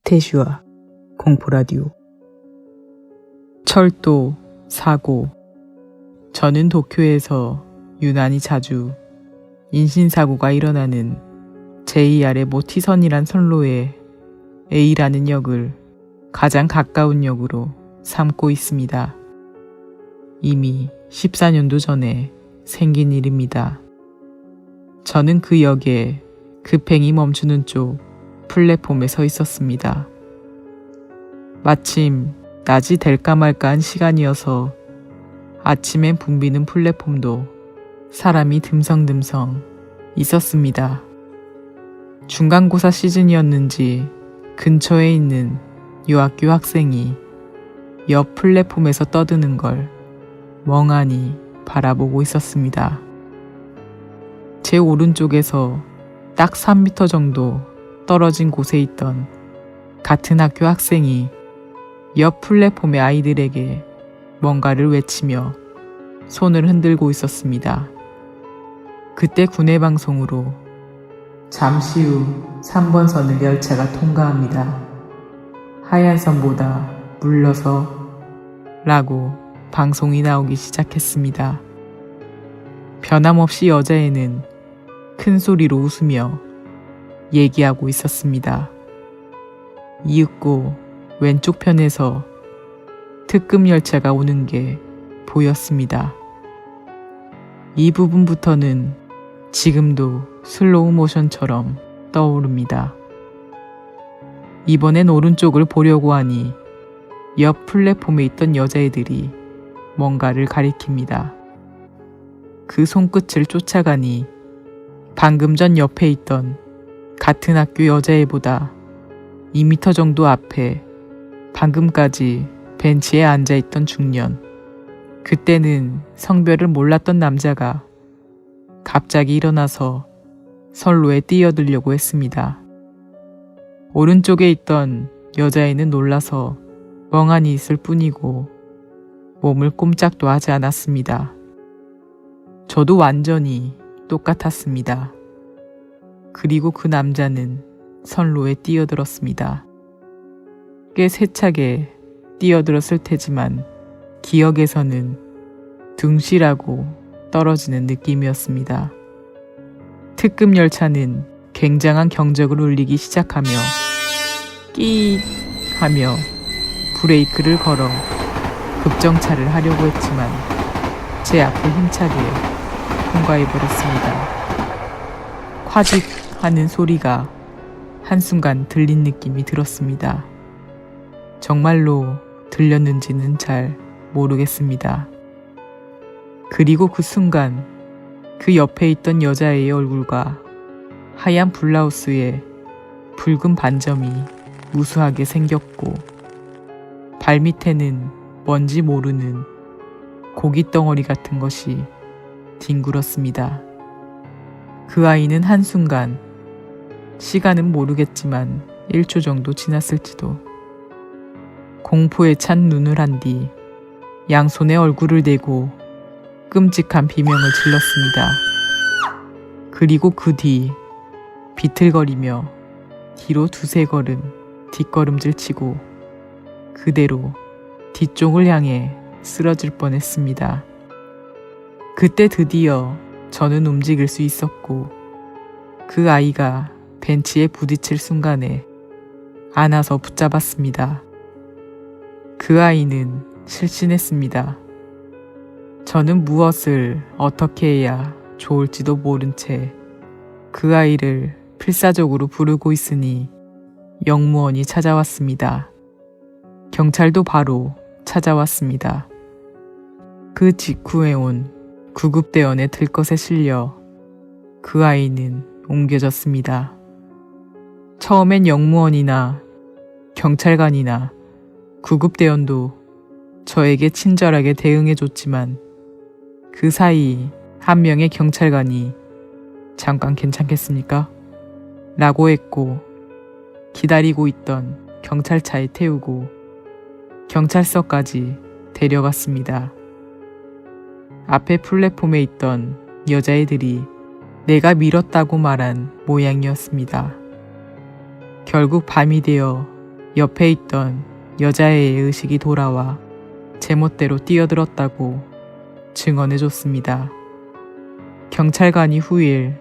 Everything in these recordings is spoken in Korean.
태슈아 공포라디오. 철도, 사고. 저는 도쿄에서 유난히 자주 인신사고가 일어나는 JR의 모티선이란 선로에 A라는 역을 가장 가까운 역으로 삼고 있습니다. 이미 14년도 전에 생긴 일입니다. 저는 그 역에 급행이 멈추는 쪽 플랫폼에 서 있었습니다. 마침 낮이 될까 말까한 시간이어서 아침엔 붐비는 플랫폼도 사람이 듬성듬성 있었습니다. 중간고사 시즌이었는지 근처에 있는 유학교 학생이 옆 플랫폼에서 떠드는 걸 멍하니 바라보고 있었습니다. 제 오른쪽에서 딱 3m 정도 떨어진 곳에 있던 같은 학교 학생이 옆 플랫폼의 아이들에게 뭔가를 외치며 손을 흔들고 있었습니다. 그때 구내 방송으로 잠시 후 3번 선을 열차가 통과합니다. 하얀 선보다 물러서 라고 방송이 나오기 시작했습니다. 변함없이 여자애는 큰 소리로 웃으며 얘기하고 있었습니다. 이윽고 왼쪽 편에서 특급 열차가 오는 게 보였습니다. 이 부분부터는 지금도 슬로우 모션처럼 떠오릅니다. 이번엔 오른쪽을 보려고 하니 옆 플랫폼에 있던 여자애들이 뭔가를 가리킵니다. 그 손끝을 쫓아가니 방금 전 옆에 있던 같은 학교 여자애보다 2m 정도 앞에 방금까지 벤치에 앉아있던 중년, 그때는 성별을 몰랐던 남자가 갑자기 일어나서 선로에 뛰어들려고 했습니다. 오른쪽에 있던 여자애는 놀라서 멍하니 있을 뿐이고 몸을 꼼짝도 하지 않았습니다. 저도 완전히 똑같았습니다. 그리고 그 남자는 선로에 뛰어들었습니다. 꽤 세차게 뛰어들었을 테지만 기억에서는 둥실하고 떨어지는 느낌이었습니다. 특급 열차는 굉장한 경적을 울리기 시작하며 끼익 하며 브레이크를 걸어 급정차를 하려고 했지만 제 앞을 힘차게 통과해버렸습니다. 콰직 하는 소리가 한순간 들린 느낌이 들었습니다. 정말로 들렸는지는 잘 모르겠습니다. 그리고 그 순간 그 옆에 있던 여자애의 얼굴과 하얀 블라우스에 붉은 반점이 우수하게 생겼고 발밑에는 뭔지 모르는 고깃덩어리 같은 것이 뒹굴었습니다. 그 아이는 한순간, 시간은 모르겠지만 1초 정도 지났을지도, 공포에 찬 눈을 한 뒤 양손에 얼굴을 대고 끔찍한 비명을 질렀습니다. 그리고 그 뒤 비틀거리며 뒤로 두세 걸음 뒷걸음질 치고 그대로 뒤쪽을 향해 쓰러질 뻔했습니다. 그때 드디어 저는 움직일 수 있었고 그 아이가 벤치에 부딪힐 순간에 안아서 붙잡았습니다. 그 아이는 실신했습니다. 저는 무엇을 어떻게 해야 좋을지도 모른 채 그 아이를 필사적으로 부르고 있으니 역무원이 찾아왔습니다. 경찰도 바로 찾아왔습니다. 그 직후에 온 구급대원의 들것에 실려 그 아이는 옮겨졌습니다. 처음엔 역무원이나 경찰관이나 구급대원도 저에게 친절하게 대응해줬지만 그 사이 한 명의 경찰관이 잠깐 괜찮겠습니까? 라고 했고 기다리고 있던 경찰차에 태우고 경찰서까지 데려갔습니다. 앞에 플랫폼에 있던 여자애들이 내가 밀었다고 말한 모양이었습니다. 결국 밤이 되어 옆에 있던 여자의 의식이 돌아와 제멋대로 뛰어들었다고 증언해줬습니다. 경찰관이 후일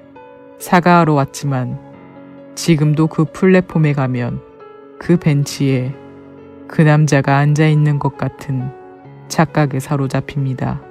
사과하러 왔지만 지금도 그 플랫폼에 가면 그 벤치에 그 남자가 앉아있는 것 같은 착각에 사로잡힙니다.